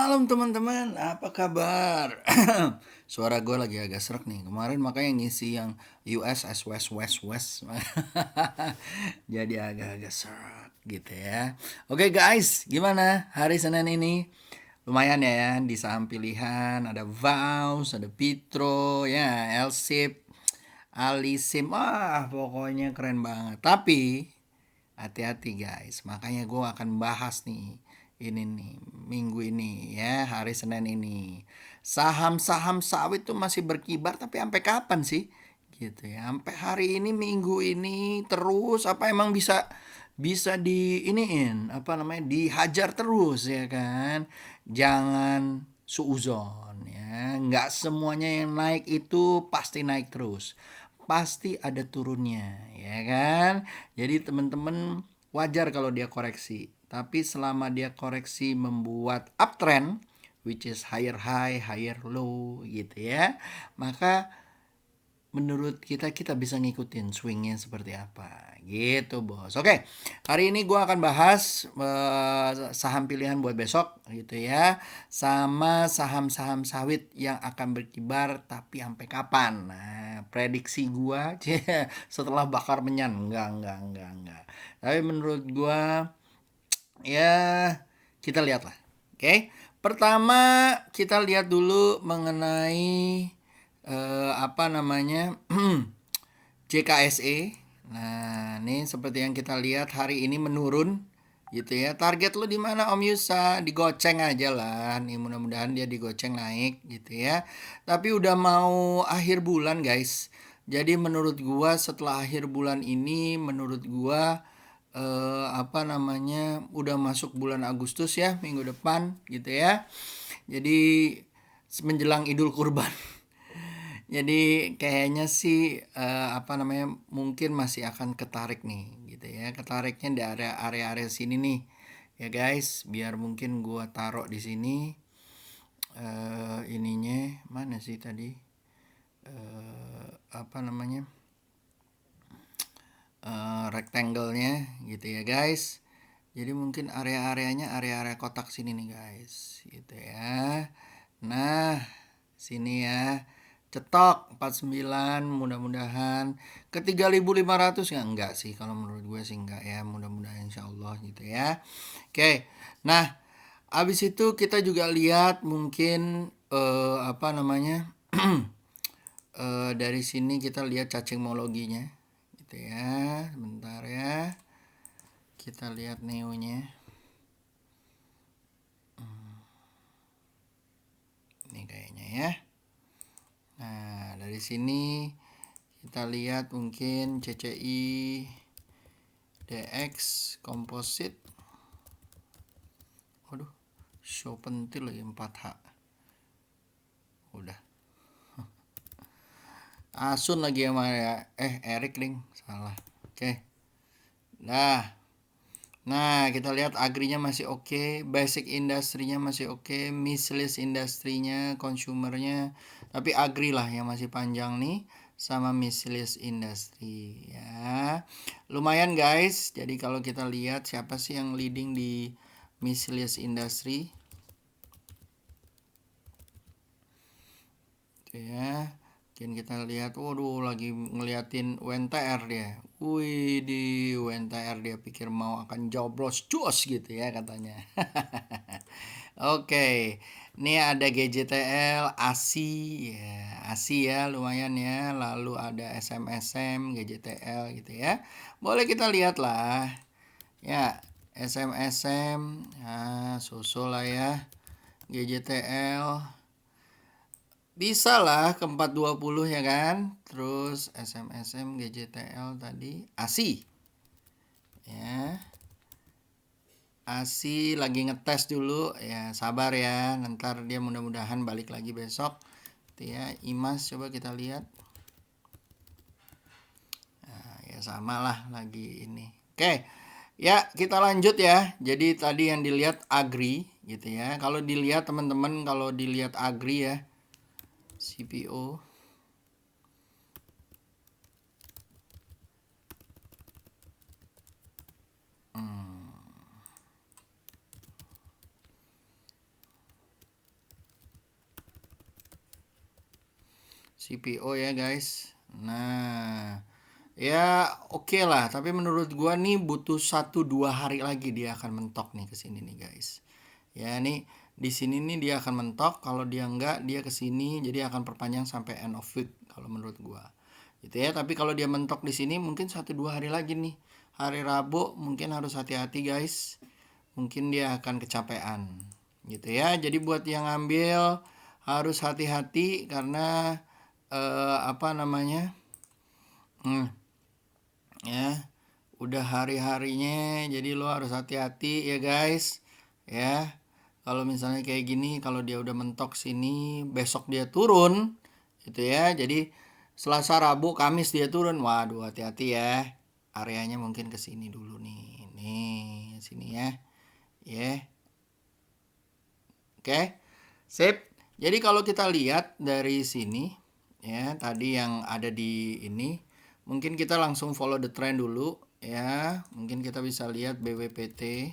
Malam teman-teman, apa kabar? Suara gue lagi agak serak nih. Kemarin makanya ngisi yang USS West West West. Jadi agak-agak serak gitu ya. Oke guys, gimana hari Senin ini? Lumayan ya, di saham pilihan ada Vaus, ada Pitro, ya Elsip, Alisim. Wah, pokoknya keren banget. Tapi hati-hati guys, makanya gue akan bahas nih ini nih minggu ini ya, hari Senin ini saham-saham sawit tuh masih berkibar, tapi sampai kapan sih gitu ya, sampai hari ini minggu ini terus apa emang bisa bisa di iniin apa namanya dihajar terus ya kan. Jangan suuzon ya, nggak semuanya yang naik itu pasti naik terus, pasti ada turunnya ya kan. Jadi teman-teman wajar kalau dia koreksi, tapi selama dia koreksi membuat uptrend, which is higher high higher low gitu ya, maka menurut kita kita bisa ngikutin swingnya seperti apa gitu bos. Oke, hari ini gue akan bahas saham pilihan buat besok gitu ya, sama saham-saham sawit yang akan berkibar tapi sampai kapan. Nah, prediksi gue setelah bakar menyan enggak, tapi menurut gue ya kita lihat lah. Oke, pertama kita lihat dulu mengenai apa namanya JKSE. Nah, ini seperti yang kita lihat hari ini menurun gitu ya. Target lu di mana Om Yusa? Digoceng aja lah. Nih mudah-mudahan dia digoceng naik gitu ya. Tapi udah mau akhir bulan, guys. Jadi menurut gua setelah akhir bulan ini menurut gua apa namanya udah masuk bulan Agustus ya, minggu depan gitu ya. Jadi menjelang Idul Kurban. Jadi kayaknya sih apa namanya mungkin masih akan ketarik nih gitu ya. Ketariknya di area-area sini nih ya guys. Biar mungkin gua taruh di sini ininya mana sih tadi apa namanya rectangle-nya gitu ya guys. Jadi mungkin area-areanya area-area kotak sini nih guys gitu ya. Nah, sini ya. Cetok 49 mudah-mudahan ke 3.500 ya enggak sih, kalau menurut gue sih enggak ya, mudah-mudahan insyaallah gitu ya. Oke. Nah, habis itu kita juga lihat mungkin apa namanya dari sini kita lihat cacingmologinya gitu ya. Bentar ya. Kita lihat neonya. Ini kayaknya ya. Nah, dari sini kita lihat mungkin CCI DX Composite. Waduh, show pentil lagi 4H. Udah. Asun lagi sama ya. Erik ding, salah. Oke. Nah, kita lihat agrinya masih oke, basic industrinya masih oke, miscellaneous industrinya, consumernya, tapi agri lah yang masih panjang nih, sama miscellaneous industry ya. Lumayan guys. Jadi kalau kita lihat siapa sih yang leading di miscellaneous industry? Oke ya. Mungkin kita lihat, waduh lagi ngeliatin UNTR dia. Wih, di UNTR dia pikir mau akan joblos cus gitu ya katanya. Oke, ini ada GJTL, ASI ya, ASI ya lumayan ya. Lalu ada SMSM, GJTL gitu ya. Boleh kita lihat lah. Ya, SMSM, nah susul lah ya. GJTL bisa lah ke 420 ya kan. Terus SMSM GJTL tadi ASI ya. ASI lagi ngetes dulu ya, sabar ya, ntar dia mudah-mudahan balik lagi besok gitu ya. IMAS coba kita lihat. Nah, ya sama lah lagi ini. Oke ya, kita lanjut ya. Jadi tadi yang dilihat agri gitu ya. Kalau dilihat teman-teman, kalau dilihat agri ya, CPO CPO ya guys. Nah, ya oke lah, tapi menurut gua nih butuh 1-2 hari lagi dia akan mentok nih ke sini nih guys. Ya nih di sini nih dia akan mentok, kalau dia enggak dia ke sini jadi akan perpanjang sampai end of week kalau menurut gua. Gitu ya, tapi kalau dia mentok di sini mungkin 1-2 hari lagi nih. Hari Rabu mungkin harus hati-hati guys. Mungkin dia akan kecapean. Gitu ya. Jadi buat yang ngambil harus hati-hati karena apa namanya? Hmm, ya udah hari-harinya jadi lo harus hati-hati ya guys ya. Kalau misalnya kayak gini, kalau dia udah mentok sini besok dia turun gitu ya, jadi Selasa Rabu Kamis dia turun, waduh hati-hati ya, areanya mungkin ke sini dulu nih sini ya ya. Oke, sip. Jadi kalau kita lihat dari sini ya, tadi yang ada di ini, mungkin kita langsung follow the trend dulu ya. Mungkin kita bisa lihat BWPT.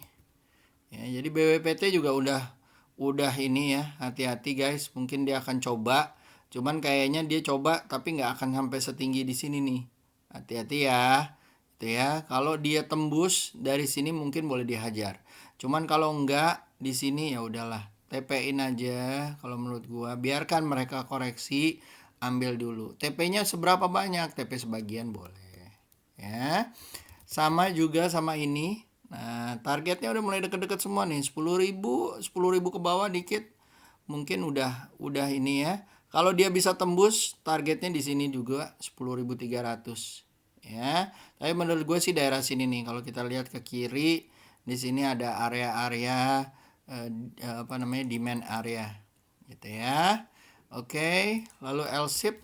Ya, jadi BWPT juga udah ini ya, hati-hati guys. Mungkin dia akan coba, cuman kayaknya dia coba tapi nggak akan sampai setinggi di sini nih. Hati-hati ya. Itu ya. Kalau dia tembus dari sini mungkin boleh dihajar. Cuman kalau enggak di sini ya udahlah. TP-in aja kalau menurut gua. Biarkan mereka koreksi, ambil dulu. TP-nya seberapa banyak? TP sebagian boleh. Ya. Sama juga sama ini. Nah, targetnya udah mulai deket-deket semua nih. 10.000 ke bawah dikit. Mungkin udah ini ya. Kalau dia bisa tembus, targetnya di sini juga 10.300 ya. Tapi menurut gue sih daerah sini nih. Kalau kita lihat ke kiri, di sini ada area-area apa namanya demand area, gitu ya. Oke, lalu LSIP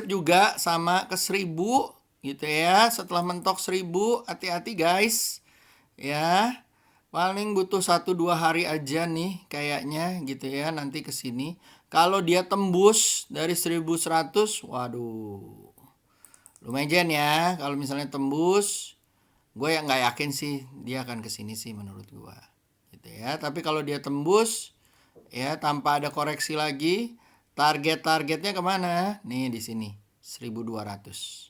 juga sama ke 1000 gitu ya. Setelah mentok 1000, hati-hati guys. Ya. Paling butuh 1-2 hari aja nih kayaknya gitu ya nanti ke sini. Kalau dia tembus dari 1100, waduh. Lumayan ya kalau misalnya tembus, gue yang nggak yakin sih dia akan ke sini sih menurut gue. Gitu ya. Tapi kalau dia tembus ya tanpa ada koreksi lagi, targetnya kemana? Nih di sini 1200.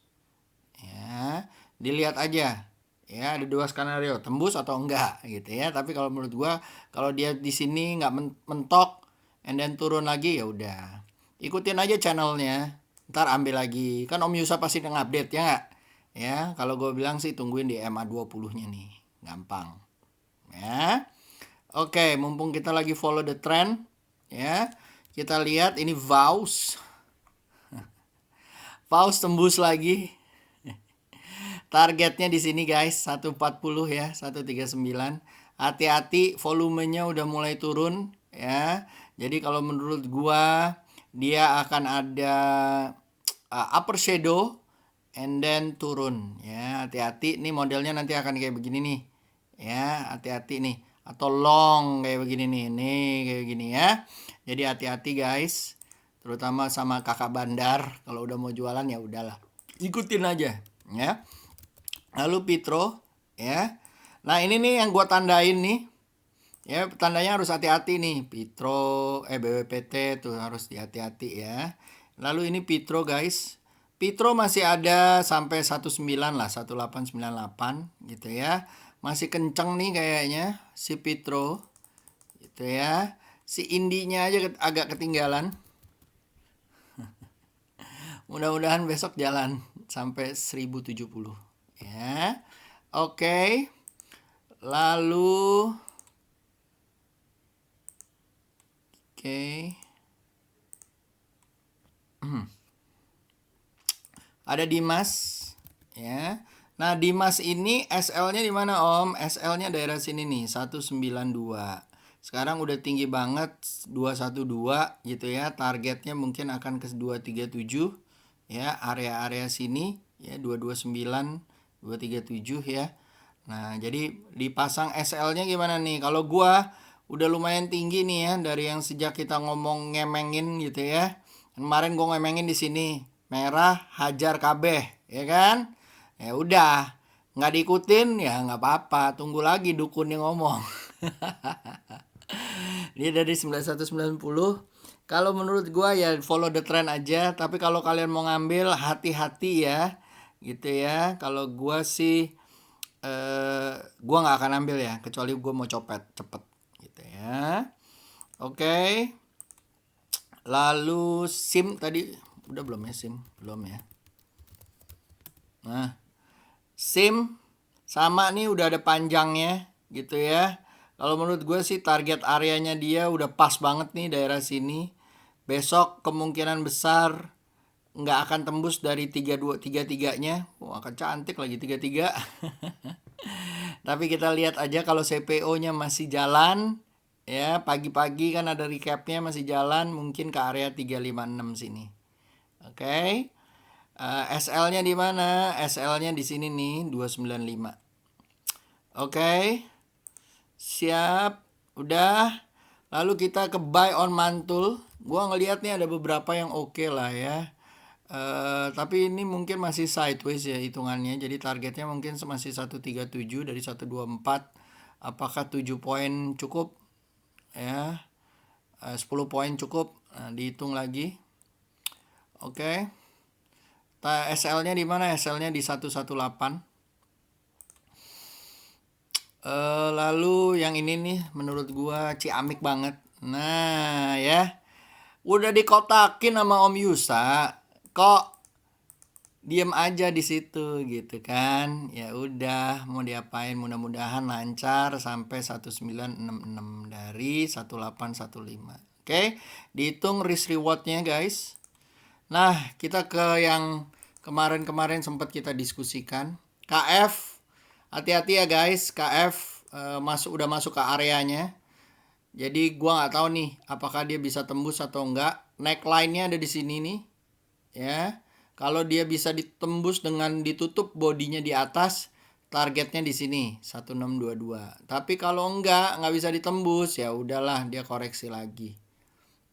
Ya, dilihat aja. Ya, ada dua skenario, tembus atau enggak gitu ya. Tapi kalau menurut gua kalau dia di sini nggak mentok and then turun lagi ya udah. Ikutin aja channelnya. Ntar ambil lagi. Kan Om Yusa pasti ngupdate ya nggak? Ya, kalau gue bilang sih tungguin di MA20-nya nih. Gampang. Ya. Oke, mumpung kita lagi follow the trend ya. Kita lihat ini Vaus. Vaus tembus lagi. Targetnya di sini guys 140 ya, 139. Hati-hati volumenya udah mulai turun ya. Jadi kalau menurut gua dia akan ada upper shadow and then turun ya. Hati-hati nih modelnya nanti akan kayak begini nih. Ya, hati-hati nih atau long kayak begini nih. Nih kayak gini ya. Jadi hati-hati guys. Terutama sama kakak bandar kalau udah mau jualan ya udahlah. Ikutin aja ya. Lalu Pitro ya. Nah, ini nih yang gua tandain nih. Ya, tandanya harus hati-hati nih. Pitro BWPT tuh harus hati-hati ya. Lalu ini Pitro guys. Pitro masih ada sampai 19 lah, 1898 gitu ya. Masih kenceng nih kayaknya si Pitro. Gitu ya. Si indinya aja agak ketinggalan. Mudah-mudahan besok jalan sampai 1070 ya. Oke. Lalu ada Dimas ya. Nah, Dimas ini SL-nya di mana Om? SL-nya daerah sini nih, 192. Sekarang udah tinggi banget 212 gitu ya. Targetnya mungkin akan ke 237 ya, area-area sini ya 229, 237 ya. Nah, jadi dipasang SL-nya gimana nih? Kalau gua udah lumayan tinggi nih ya dari yang sejak kita ngomong ngemengin gitu ya. Kemarin gua ngemengin di sini, merah hajar kabeh, ya kan? Ya udah, nggak diikutin ya nggak apa-apa, tunggu lagi dukun yang ngomong. Dia dari 9190 Kalau menurut gua ya follow the trend aja, tapi kalau kalian mau ngambil hati-hati ya, gitu ya. Kalau gua sih gua nggak akan ambil ya, kecuali gua mau copet cepet, gitu ya. Oke. Lalu SIM tadi udah belum ya SIM? Belum ya. Nah, SIM sama nih udah ada panjangnya gitu ya. Kalau menurut gue sih target areanya dia udah pas banget nih daerah sini. Besok kemungkinan besar nggak akan tembus dari 3233-nya. Wah, akan cantik lagi 33. Tapi kita lihat aja kalau CPO-nya masih jalan ya, pagi-pagi kan ada recapnya masih jalan, mungkin ke area 356 sini. Oke. SL-nya di mana? SL-nya di sini nih 295. Oke. Siap. Udah. Lalu kita ke buy on mantul. Gua ngelihat nih ada beberapa yang oke lah ya. Tapi ini mungkin masih sideways ya hitungannya. Jadi targetnya mungkin masih 137 dari 124. Apakah 7 poin cukup? Ya. 10 poin cukup. Nah, dihitung lagi. Oke. SL-nya di mana? SL-nya di 118. Lalu yang ini nih menurut gua ciamik banget. Nah, ya. Udah dikotakin sama Om Yusa, kok diem aja di situ gitu kan. Ya udah, mau diapain, mudah-mudahan lancar sampai 1966 dari 1815. Oke, dihitung risk rewardnya guys. Nah, kita ke yang kemarin-kemarin sempat kita diskusikan. KF, hati-hati ya guys. KF udah masuk ke areanya. Jadi gua nggak tahu nih apakah dia bisa tembus atau enggak. Neckline-nya ada di sini nih, ya. Kalau dia bisa ditembus dengan ditutup bodinya di atas, targetnya di sini 1622. Tapi kalau nggak bisa ditembus, ya udahlah dia koreksi lagi.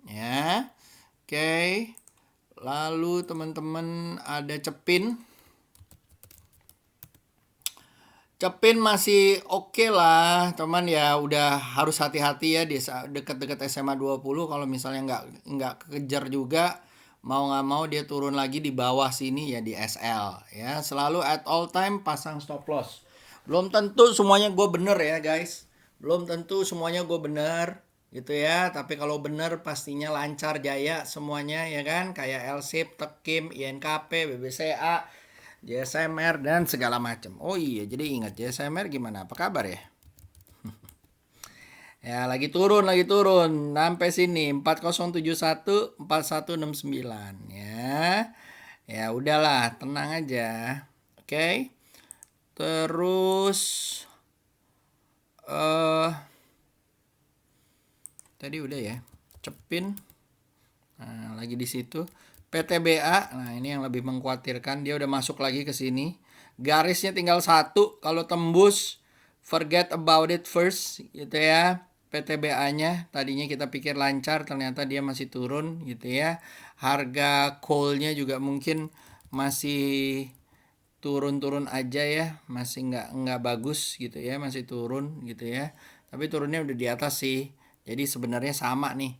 Ya. Oke. Lalu teman-teman ada Cepin. Cepin masih oke lah, teman ya udah harus hati-hati ya di dekat-dekat SMA 20 kalau misalnya nggak kejar juga, mau nggak mau dia turun lagi di bawah sini ya di SL ya. Selalu at all time pasang stop loss. Belum tentu semuanya gue bener ya guys. Belum tentu semuanya gue bener gitu ya. Tapi kalau bener pastinya lancar jaya semuanya ya kan. Kayak LSIP, Tekim, INKP, BBCA, JSMR dan segala macam. Oh iya, jadi ingat JSMR gimana? Apa kabar ya? Ya, lagi turun, lagi turun. Sampai sini 4071 4169 ya. Ya udahlah, tenang aja. Oke. Terus tadi udah ya. Cepin. Nah, lagi di situ. PTBA, nah ini yang lebih mengkhawatirkan, dia udah masuk lagi ke sini. Garisnya tinggal satu, kalau tembus forget about it first gitu ya. PTBA-nya tadinya kita pikir lancar, ternyata dia masih turun gitu ya. Harga coal-nya juga mungkin masih turun-turun aja ya, masih nggak bagus gitu ya, masih turun gitu ya. Tapi turunnya udah di atas sih. Jadi sebenarnya sama nih.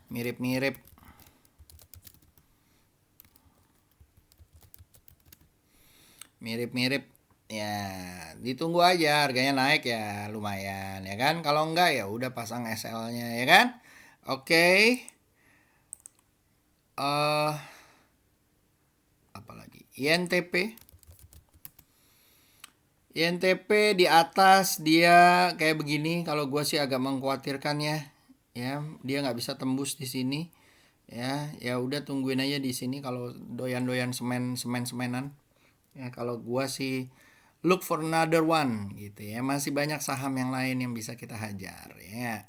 Mirip-mirip. Mirip-mirip ya, ditunggu aja harganya naik ya lumayan ya kan. Kalau enggak ya udah pasang SL-nya ya kan. Oke. Apalagi INTP. INTP di atas dia kayak begini, kalau gue sih agak mengkhawatirkan ya. Ya, dia nggak bisa tembus di sini. Ya udah tungguin aja di sini kalau doyan-doyan semenan. Ya kalau gua sih look for another one gitu ya. Masih banyak saham yang lain yang bisa kita hajar ya.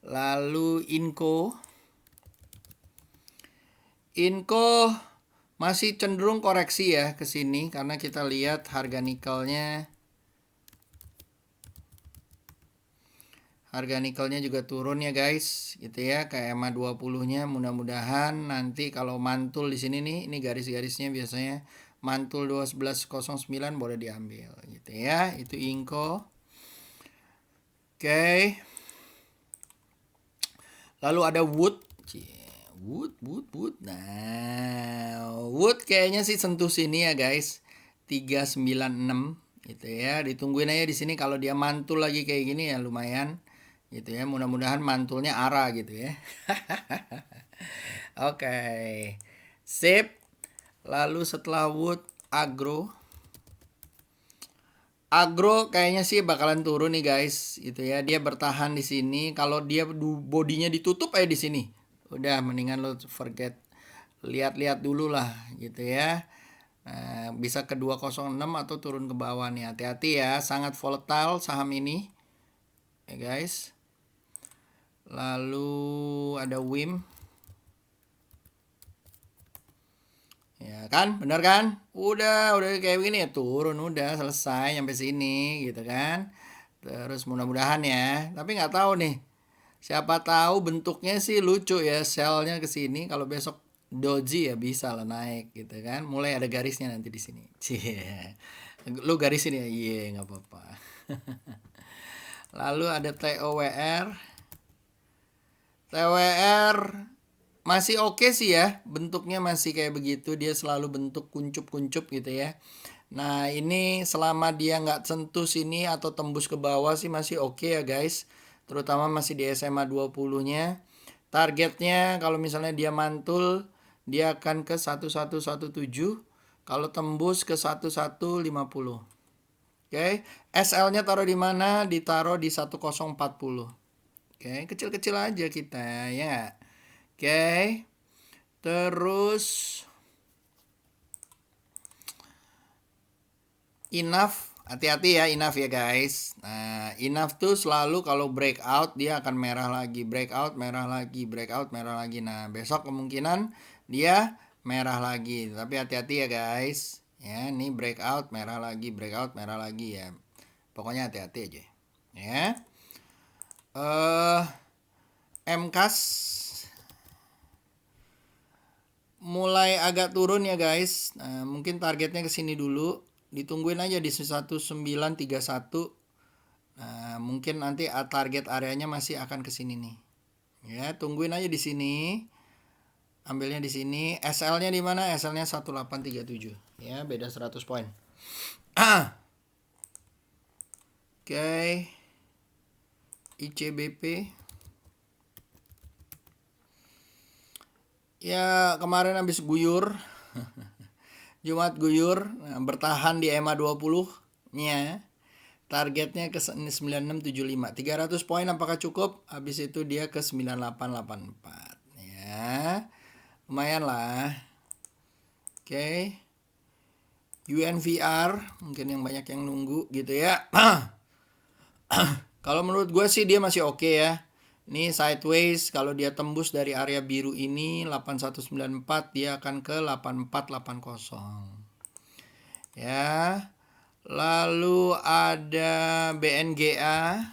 Lalu Inco masih cenderung koreksi ya ke sini karena kita lihat harga nikelnya juga turun ya guys gitu ya, ke EMA 20-nya. Mudah-mudahan nanti kalau mantul di sini nih, ini garis-garisnya biasanya mantul 1209 boleh diambil gitu ya. Itu Inco. Oke. Lalu ada Wood. Wood. Nah, Wood kayaknya sih sentuh sini ya guys. 396 gitu ya. Ditungguin aja di sini, kalau dia mantul lagi kayak gini ya lumayan gitu ya. Mudah-mudahan mantulnya arah gitu ya. Oke. Sip. Lalu setelah Wood, Agro. Agro kayaknya sih bakalan turun nih guys, gitu ya. Dia bertahan di sini. Kalau dia bodinya ditutup di sini, udah mendingan lo forget. Lihat-lihat dulu lah, gitu ya. Nah, bisa ke 206 atau turun ke bawah nih. Hati-hati ya, sangat volatile saham ini, ya guys. Lalu ada WIM. Ya kan, bener kan? Udah kayak begini ya, turun udah selesai sampai sini gitu kan. Terus mudah-mudahan ya, tapi nggak tahu nih. Siapa tahu bentuknya sih lucu ya, shellnya ke sini. Kalau besok doji ya bisa lah naik gitu kan. Mulai ada garisnya nanti di sini. Cie. Lu garisin ya? Iya, nggak apa-apa. Lalu ada TOWR. TOWR masih oke sih ya, bentuknya masih kayak begitu, dia selalu bentuk kuncup-kuncup gitu ya. Nah ini selama dia nggak sentuh sini atau tembus ke bawah sih masih oke ya guys, terutama masih di SMA 20 nya. Targetnya kalau misalnya dia mantul, dia akan ke 1117, kalau tembus ke 1150. Oke, SL nya taruh di mana? Ditaruh di 1040. Oke, kecil-kecil aja kita ya. Oke. Terus enough, hati-hati ya enough ya guys. Nah, enough tuh selalu kalau breakout dia akan merah lagi, breakout merah lagi, breakout merah lagi. Nah, besok kemungkinan dia merah lagi. Tapi hati-hati ya guys. Ya, ini breakout merah lagi, breakout merah lagi ya. Pokoknya hati-hati aja. Ya. MKAS mulai agak turun ya guys. Nah, mungkin targetnya ke sini dulu. Ditungguin aja di 1931. Nah, mungkin nanti target areanya masih akan ke sini nih. Ya, tungguin aja di sini. Ambilnya di sini. SL-nya di mana? SL-nya 1837. Ya, beda 100 poin. Oke. ICBP. Ya, kemarin habis guyur. Jumat guyur, bertahan di EMA 20-nya. Targetnya ke 9675. 300 poin apakah cukup? Habis itu dia ke 9884. Ya. Lumayan lah. Oke. UNVR, mungkin yang banyak yang nunggu gitu ya. Kalau menurut gue sih dia masih oke ya. Ini sideways, kalau dia tembus dari area biru ini 8194, dia akan ke 8480. Ya. Lalu ada BNGA.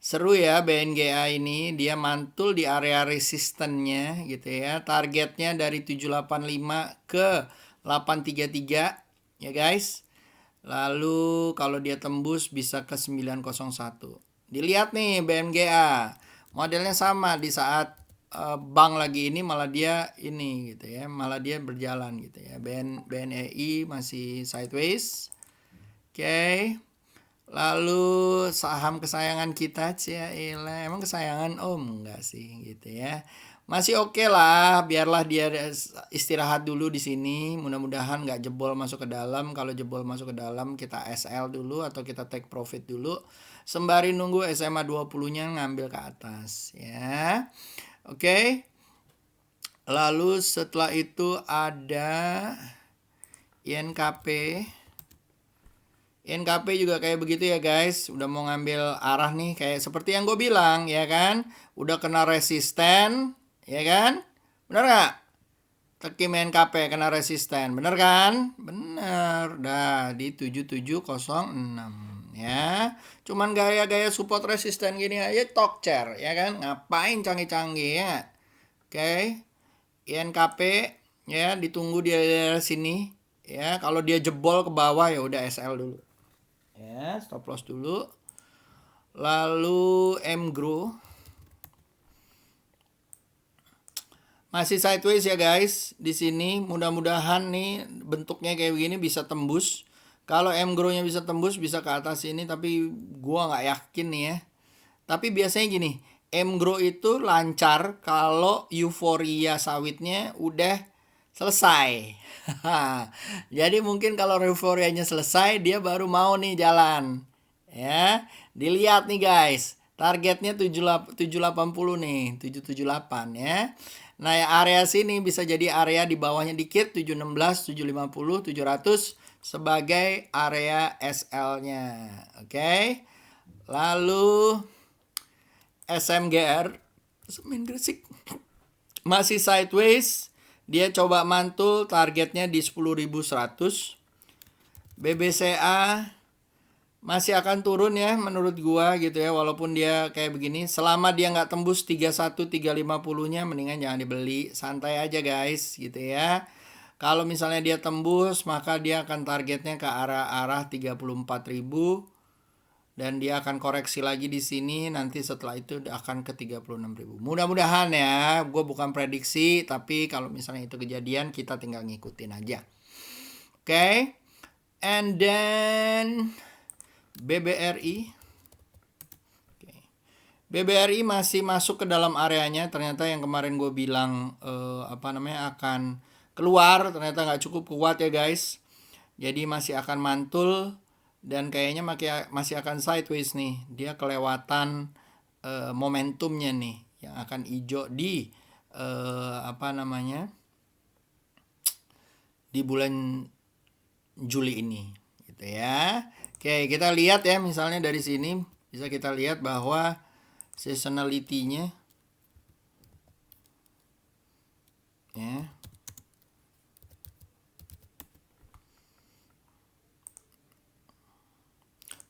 Seru ya BNGA ini, dia mantul di area resistennya gitu ya. Targetnya dari 785 ke 833 ya guys. Lalu kalau dia tembus bisa ke 901. Dilihat nih BNGA. Modelnya sama di saat bank lagi ini malah dia ini gitu ya, malah dia berjalan gitu ya. BNEI masih sideways. Oke. Lalu saham kesayangan kita, Ciaila, emang kesayangan Om enggak sih gitu ya. Masih oke lah, biarlah dia istirahat dulu di sini. Mudah-mudahan nggak jebol masuk ke dalam. Kalau jebol masuk ke dalam kita SL dulu atau kita take profit dulu. Sembari nunggu SMA 20-nya ngambil ke atas ya. Oke. Lalu setelah itu ada INKP. INKP juga kayak begitu ya guys. Udah mau ngambil arah nih, kayak seperti yang gue bilang ya kan. Udah kena resisten ya kan. Bener gak? Tekim INKP kena resisten. Bener kan? Bener. Dah di 7706 ya. Cuman gaya-gaya support resisten gini aja talk chair ya kan. Ngapain canggih-canggih ya. Oke. INKP ya ditunggu di daerah sini ya. Kalau dia jebol ke bawah ya udah SL dulu. Ya, stop loss dulu. Lalu MGRO. Masih sideways ya guys. Di sini mudah-mudahan nih bentuknya kayak begini bisa tembus. Kalau M-Grow-nya bisa tembus bisa ke atas ini, tapi gua nggak yakin nih ya. Tapi biasanya gini, M-Grow itu lancar kalau euforia sawitnya udah selesai. Jadi mungkin kalau euforianya selesai dia baru mau nih jalan. Ya, dilihat nih guys. Targetnya 780 nih, 778 ya. Nah, ya area sini bisa jadi area di bawahnya dikit 716, 750, 700 sebagai area SL-nya. Oke. Lalu SMGR Semen Gresik masih sideways, dia coba mantul, targetnya di 10.100. BBCA masih akan turun ya menurut gua gitu ya, walaupun dia kayak begini. Selama dia nggak tembus 31 350-nya mendingan jangan dibeli, santai aja guys gitu ya. Kalau misalnya dia tembus, maka dia akan targetnya ke arah-arah 34.000 dan dia akan koreksi lagi di sini, nanti setelah itu akan ke 36.000. Mudah-mudahan ya, gue bukan prediksi, tapi kalau misalnya itu kejadian kita tinggal ngikutin aja. Oke. And then BBRI. BBRI masih masuk ke dalam areanya. Ternyata yang kemarin gue bilang akan keluar, ternyata nggak cukup kuat ya guys. Jadi masih akan mantul dan kayaknya masih akan sideways nih. Dia kelewatan momentumnya nih yang akan hijau di di bulan Juli ini gitu ya. Oke, kita lihat ya, misalnya dari sini bisa kita lihat bahwa seasonality-nya ya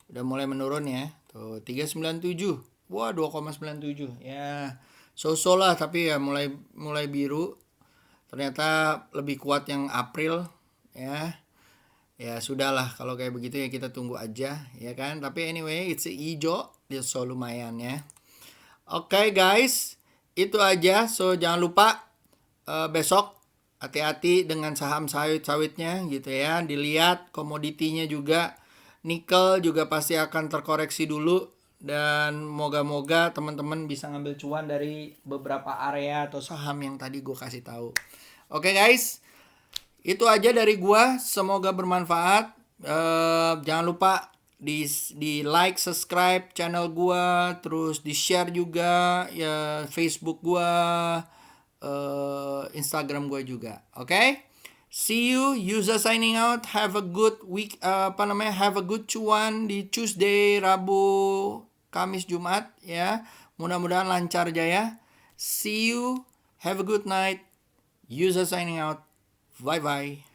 udah mulai menurun ya. Tuh 397. Wah, 2,97 ya. So-so lah, tapi ya mulai biru. Ternyata lebih kuat yang April ya. Ya sudahlah, kalau kayak begitu ya kita tunggu aja ya kan. Tapi anyway, it's hijau, dia so lumayan ya. Oke guys, itu aja. So jangan lupa besok hati-hati dengan saham sawitnya gitu ya. Dilihat komoditinya juga, nikel juga pasti akan terkoreksi dulu. Dan moga-moga teman-teman bisa ngambil cuan dari beberapa area atau saham yang tadi gue kasih tahu. Oke guys, itu aja dari gua, semoga bermanfaat. Jangan lupa di like, subscribe channel gua, terus di share juga ya, Facebook gua, Instagram gua juga. Oke? See you, user signing out. Have a good week, have a good cuan di Tuesday, Rabu, Kamis, Jumat ya. Mudah-mudahan lancar jaya. See you, have a good night. User signing out. Bye bye.